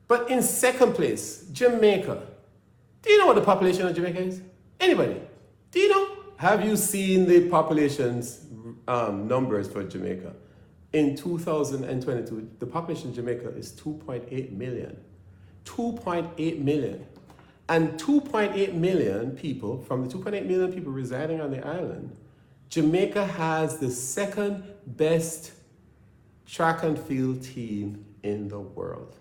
But in second place, Jamaica. Do you know what the population of Jamaica is? Anybody? Do you know? Have you seen the population's numbers for Jamaica? In 2022, the population of Jamaica is 2.8 million. 2.8 million. And 2.8 million people, from the 2.8 million people residing on the island, Jamaica has the second best track and field team in the world.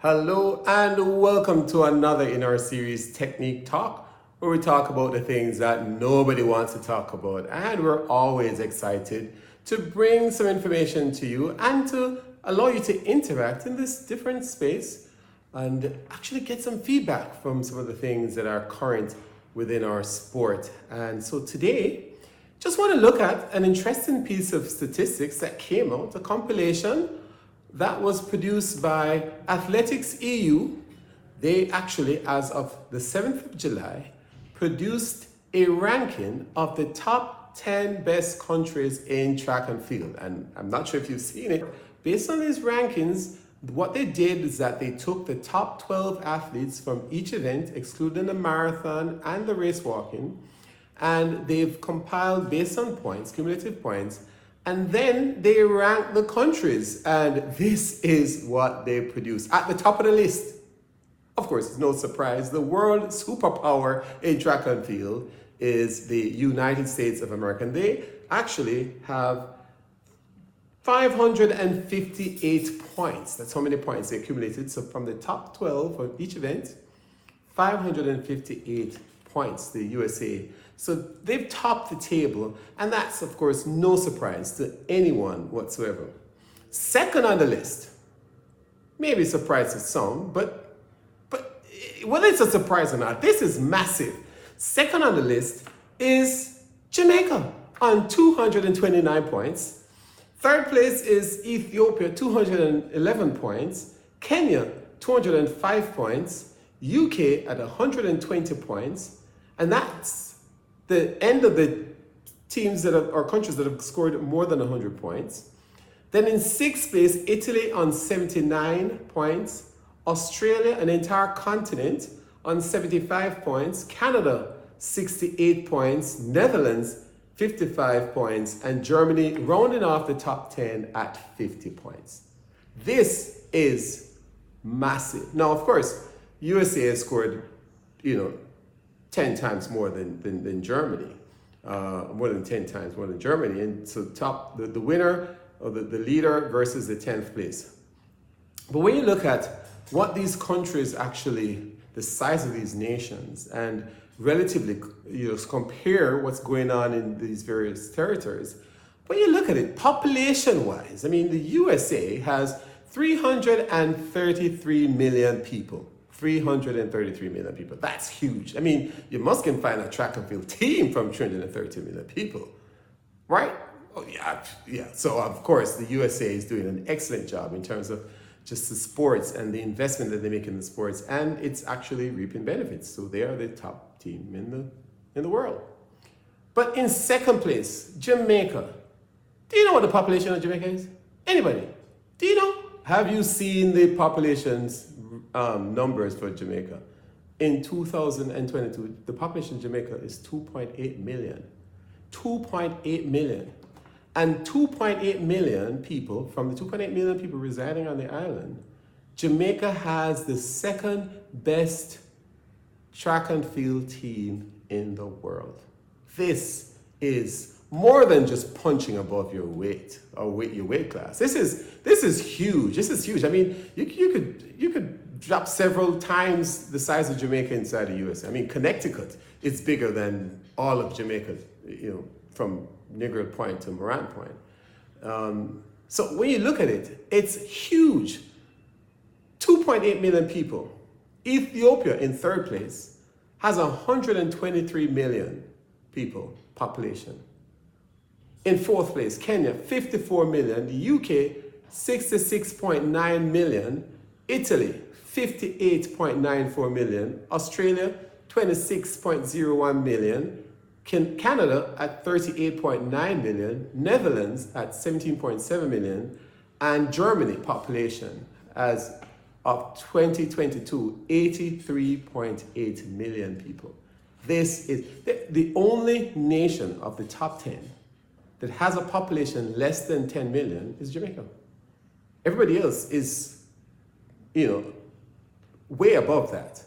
Hello and welcome to another in our series Technique Talk, where we talk about the things that nobody wants to talk about, and we're always excited to bring some information to you and to allow you to interact in this different space and actually get some feedback from some of the things that are current within our sport. And so today, just want to look at an interesting piece of statistics that came out, a compilation that was produced by Athletics EU. They actually, as of the 7th of July, produced a ranking of the top 10 best countries in track and field. And I'm not sure if you've seen it. Based on these rankings, what they did is that they took the top 12 athletes from each event, excluding the marathon and the race walking, and they've compiled based on points, cumulative points, and then they rank the countries, and this is what they produce. At the top of the list, of course, it's no surprise, the world superpower in track and field is the United States of America. And they actually have 558 points. That's how many points they accumulated. So from the top 12 of each event, 558 points, the USA. So they've topped the table, and that's, of course, no surprise to anyone whatsoever. Second on the list, maybe surprise to some, but whether it's a surprise or not, this is massive. Second on the list is Jamaica on 229 points. Third place is Ethiopia, 211 points. Kenya, 205 points. UK at 120 points. And that's the end of the teams that have, or countries that have scored more than 100 points. Then in sixth place, Italy on 79 points. Australia, an entire continent, on 75 points. Canada, 68 points. Netherlands, 55 points. And Germany rounding off the top 10 at 50 points. This is massive. Now, of course, USA has scored, 10 times more than Germany, more than 10 times more than Germany. And so the winner, or the leader versus the 10th place. But when you look at what these countries actually, the size of these nations, and relatively, compare what's going on in these various territories, when you look at it population-wise, I mean, the USA has 333 million people. 333 million people. That's huge. I mean, you must can find a track and field team from 330 million people, right? Oh, yeah. So, of course, the USA is doing an excellent job in terms of just the sports and the investment that they make in the sports, and it's actually reaping benefits. So they are the top team in the world. But in second place, Jamaica. Do you know what the population of Jamaica is? Anybody? Do you know? Have you seen the population's numbers for Jamaica? In 2022, the population of Jamaica is 2.8 million. 2.8 million. And 2.8 million people, from the 2.8 million people residing on the island, Jamaica has the second best track and field team in the world. This is more than just punching above your weight or your weight class. This is huge. This is huge. I mean, you could drop several times the size of Jamaica inside the US. I mean, Connecticut is bigger than all of Jamaica, from Negril Point to Morant Point. So when you look at it, it's huge. 2.8 million people. Ethiopia, in third place, has 123 million people population. In fourth place, Kenya, 54 million. The UK, 66.9 million. Italy, 58.94 million. Australia, 26.01 million, Canada at 38.9 million, Netherlands at 17.7 million, and Germany population as of 2022, 83.8 million people. This is the only nation of the top 10 that has a population less than 10 million is Jamaica. Everybody else is, way above that.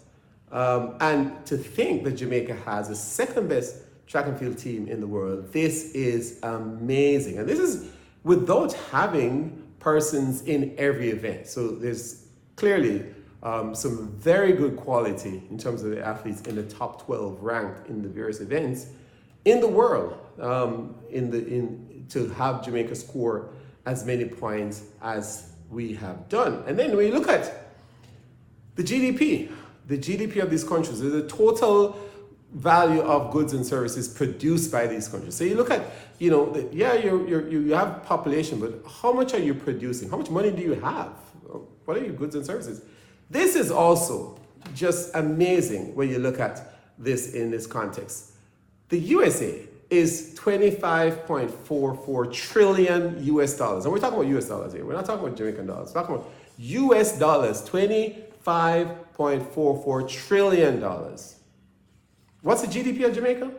And to think that Jamaica has the second best track and field team in the world, this is amazing. And this is without having persons in every event. So there's clearly some very good quality in terms of the athletes in the top 12 ranked in the various events in the world, to have Jamaica score as many points as we have done. And then when you look at the GDP of these countries, the total value of goods and services produced by these countries. So you look at, you have population, but how much are you producing? How much money do you have? What are your goods and services? This is also just amazing when you look at this in this context. The USA is 25.44 trillion US dollars. And we're talking about US dollars here. We're not talking about Jamaican dollars. We're talking about US dollars, $25.44 trillion. What's the GDP of Jamaica?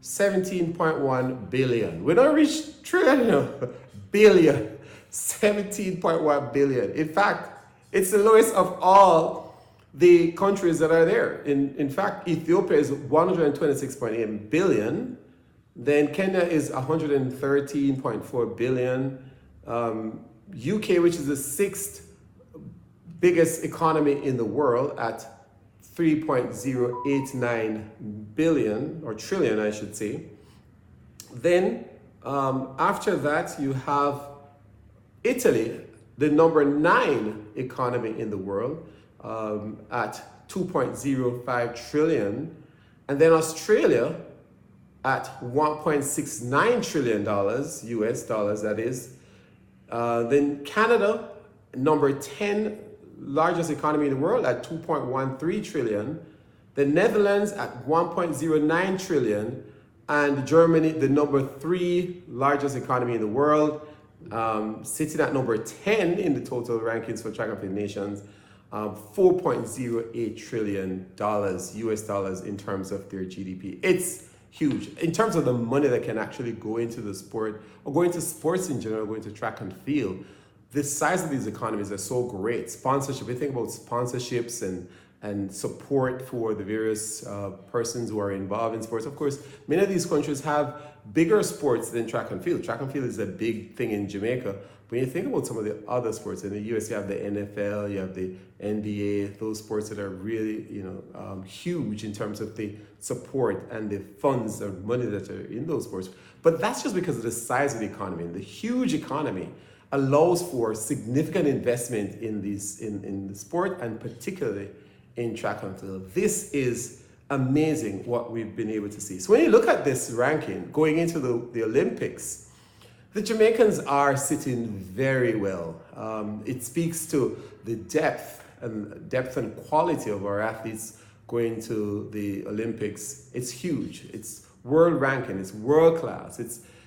17.1 billion. We don't reach trillion, billion. 17.1 billion. In fact, it's the lowest of all the countries that are there. In fact, Ethiopia is 126.8 billion. Then Kenya is 113.4 billion. UK, which is the sixth biggest economy in the world at 3.089 billion, or trillion, I should say. Then after that, you have Italy, the number 9 economy in the world, at 2.05 trillion. And then Australia at $1.69 trillion, US dollars, that is. Then Canada, number 10 largest economy in the world at 2.13 trillion. The Netherlands at 1.09 trillion. And Germany, the number 3 largest economy in the world, sitting at number 10 in the total rankings for track and field nations, $4.08 trillion US dollars in terms of their GDP. It's huge in terms of the money that can actually go into the sport, or go into sports in general, go into track and field. The size of these economies are so great. Sponsorship, we think about sponsorships and support for the various persons who are involved in sports. Of course, many of these countries have bigger sports than track and field. Track and field is a big thing in Jamaica. When you think about some of the other sports, in the US you have the NFL, you have the NBA, those sports that are really huge in terms of the support and the funds or money that are in those sports. But that's just because of the size of the economy. And the huge economy allows for significant investment in the sport, and particularly in track and field. This is amazing what we've been able to see. So when you look at this ranking going into the Olympics, the Jamaicans are sitting very well. It speaks to the depth and quality of our athletes going to the Olympics. It's huge. It's world ranking. It's world class.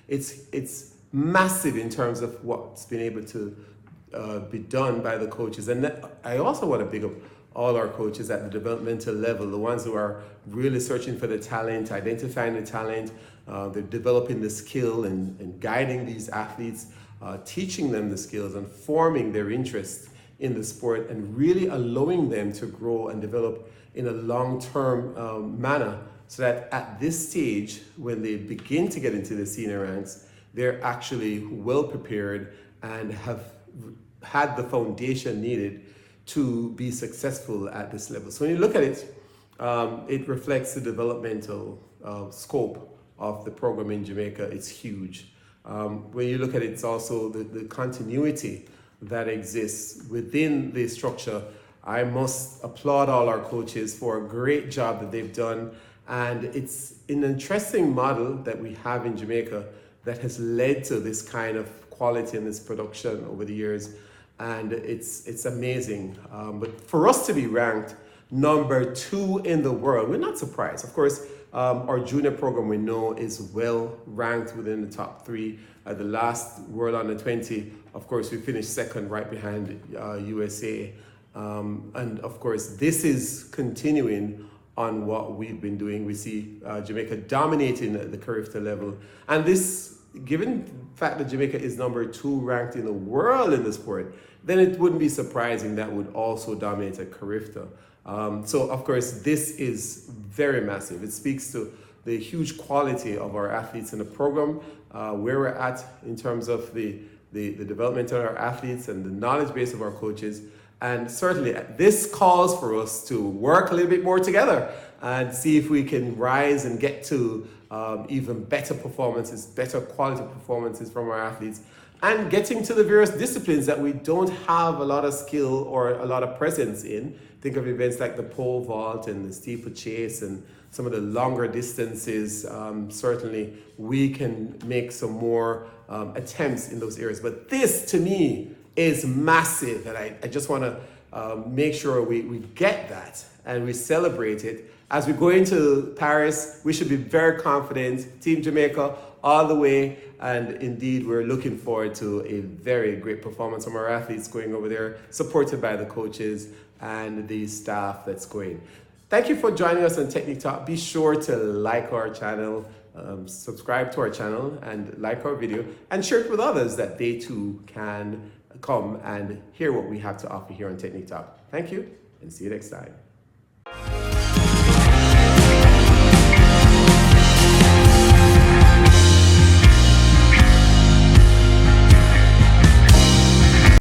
It's massive in terms of what's been able to be done by the coaches. And I also want to big up all our coaches at the developmental level, the ones who are really searching for the talent, identifying the talent, they're developing the skill and guiding these athletes, teaching them the skills and forming their interest in the sport, and really allowing them to grow and develop in a long-term manner, so that at this stage, when they begin to get into the senior ranks, they're actually well prepared and have had the foundation needed to be successful at this level. So when you look at it, it reflects the developmental scope of the program in Jamaica. It's huge. When you look at it, it's also the continuity that exists within the structure. I must applaud all our coaches for a great job that they've done. And it's an interesting model that we have in Jamaica that has led to this kind of quality and this production over the years. And it's amazing. But for us to be ranked number 2 in the world. We're not surprised. Of course, our junior program we know is well ranked within the top 3. At the last World Under 20, of course, we finished second right behind USA. And of course, this is continuing on what we've been doing. We see Jamaica dominating at the Carifta level. And this, given the fact that Jamaica is number 2 ranked in the world in the sport, then it wouldn't be surprising that would also dominate at Carifta. So of course, this is very massive. It speaks to the huge quality of our athletes in the program, where we're at in terms of the development of our athletes and the knowledge base of our coaches. And certainly this calls for us to work a little bit more together and see if we can rise and get to even better performances, better quality performances from our athletes, and getting to the various disciplines that we don't have a lot of skill or a lot of presence in. Think of events like the pole vault and the steeplechase and some of the longer distances. Certainly we can make some more attempts in those areas. But this, to me, is massive, and I just want to make sure we get that and we celebrate it. As we go into Paris, we should be very confident. Team Jamaica all the way, and indeed we're looking forward to a very great performance from our athletes going over there, supported by the coaches and the staff that's going. Thank you for joining us on Technique Talk. Be sure to like our channel, subscribe to our channel, and like our video, and share it with others that they too can come and hear what we have to offer here on Technique Talk. Thank you, and see you next time.